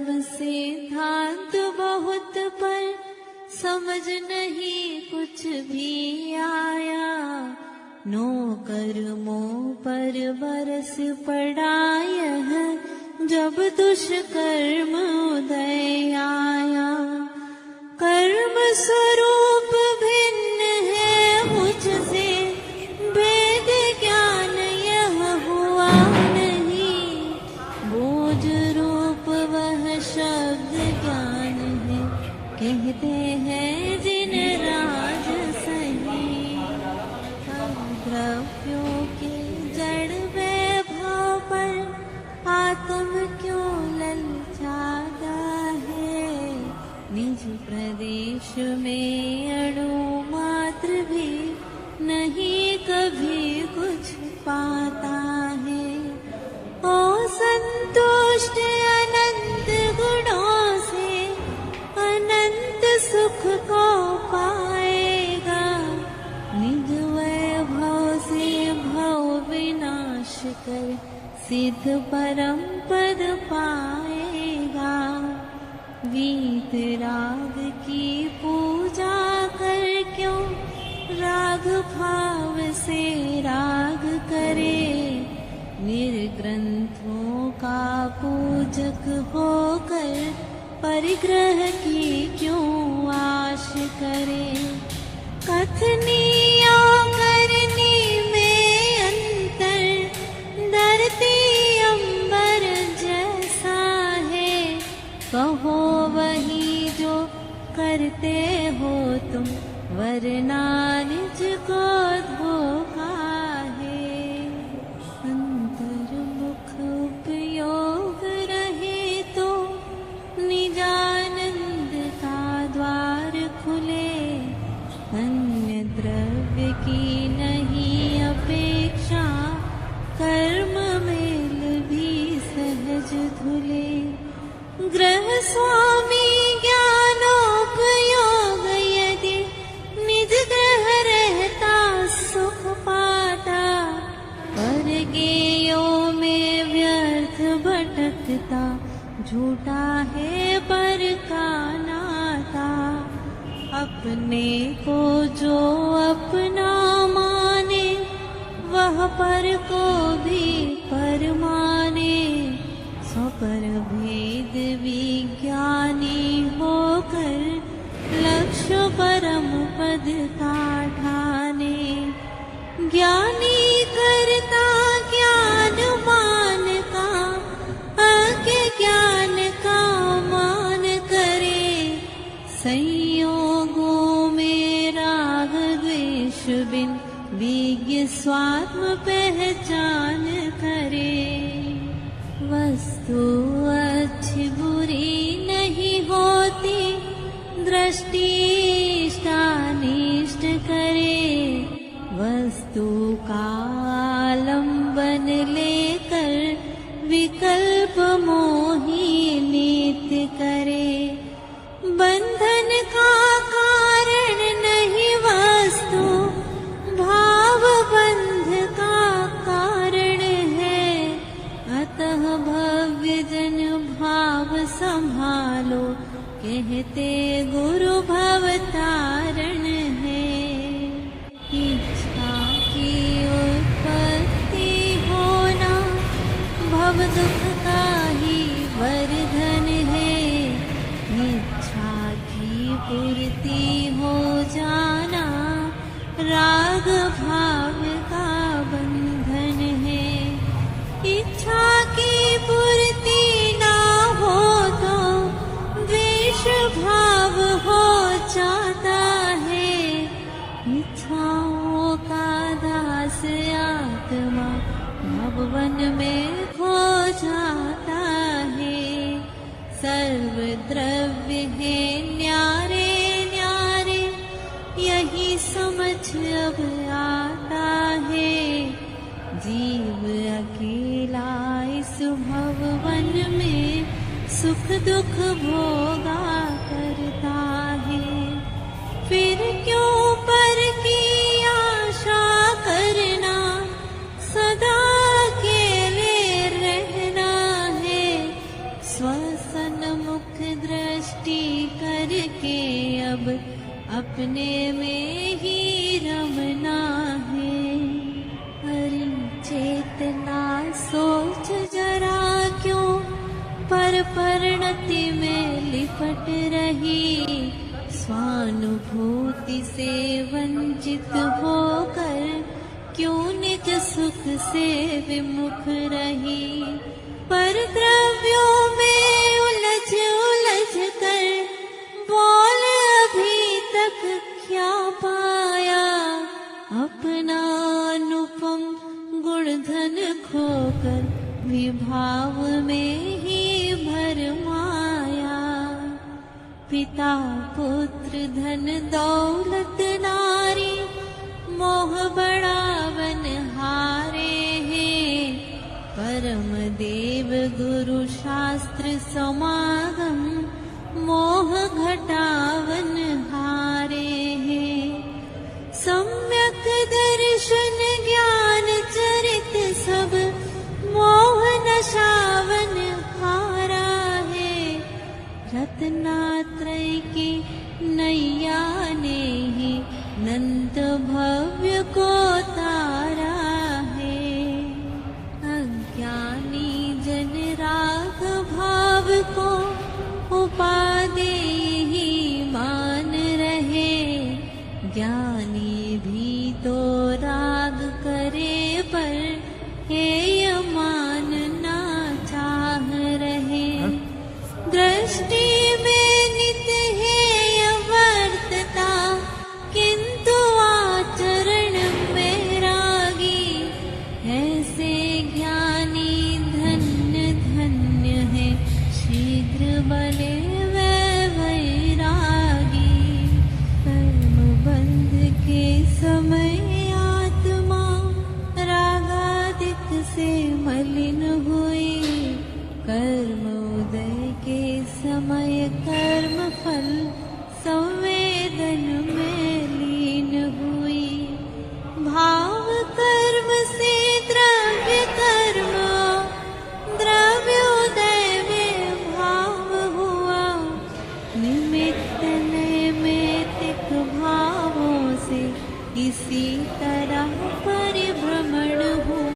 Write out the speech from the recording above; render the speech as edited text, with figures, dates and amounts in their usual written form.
धर्म सिद्धांत बहुत पर समझ नहीं कुछ भी आया। नो कर्मों पर बरस पड़ा यह जब दुष्कर्म उदय आया। कर्म स्वरूप भिन्न है मुझसे, भेद ज्ञान यह हुआ नहीं। बोझ रूप वह शब्द ज्ञान है, कहते हैं जिन राज सही। हम द्रव्यों के जड़ वैभव पर आत्म क्यों ललचाता है। निज प्रदेश में अणु मात्र भी नहीं कभी कुछ पाता है। ओ संतुष्ट अनंत गुणों से अनंत सुख को पाएगा। निज वैभव से भव विनाश कर सिद्ध परम पद पाएगा। वीत राग की पूजा कर क्यों राग भाव से राग करे। निर्ग्रंथों का पूजक होकर परिग्रह की क्यों आश करे। कथनी और करनी में अंतर धरती अंबर जैसा है। कहो वही जो करते हो तुम, वरना निज को धोखा है। अंतर्मुख उपयोग रहे तो निजानंद का द्वार खुले। अन्य द्रव्य की नहीं अपेक्षा, कर्म मेल भी सहज धुले। गृह स्वामी ज्ञानोपयोग यदि निज ग्रह रहता सुख पाता। पर गेयों में व्यर्थ भटकता, झूठा है पर का नाता। अपने को जो अपना माने, वह पर को भी पर माने। स्वपर भेद विज्ञानी होकर लक्ष्य परम पद का ठाने। ज्ञानी करता ज्ञान मान का, अज्ञ ज्ञान का मान करे। संयोगों में राग द्वेष बिन विज्ञ स्वात्म पहचान करे। वस्तु अच्छी बुरी नहीं होती, दृष्टि इष्टानिष्ट करे। वस्तु का आलंबन लेकर विकल्प मोही नित्य करे। बंधन का कारण नहीं वस्तु, भाव बंध का कारण है। अतः भव्य जन भाव संभालो, कहते गुरु भवतारण है। इच्छा की उत्पत्ति होना भव दुख का ही वर्धन है। इच्छा की पूर्ति हो जाना राग भाव का बंधन है। इच्छा की पूर्ति ना हो तो द्वेष भाव हो जाता है। इच्छाओं का दास आत्मा भवन में खो जाता है। सर्व द्रव्य है न्यारे न्यारे, यही समझ अब आता है। जीव अकेला इस भवन में सुख दुख भोगा करता है। फिर क्यों पर की आशा करना, सदा अकेले रहना है। स्वसन परिणति में लिपट रही, स्वानुभूति से वंचित होकर क्यों निज सुख से विमुख रही। पर द्रव्यों में उलझ उलझ कर बोल अभी तक क्या पाया, अपना अनुपम गुण धन खोकर विभाव में ही भरमाया। पिता पुत्र धन दौलत नारी मोह बढ़ावन हारे हैं, परम देव गुरु शास्त्र समागम मोह घटावन हारे हैं। सम्यक दर्शन ज्ञान चरित सब मोह नशावन हारा है, रत्नात्रय की नैया ने ही नंद भव्य को तारा है। अज्ञानी जन राग भाव को उपादेय ही मान रहे, ज्ञान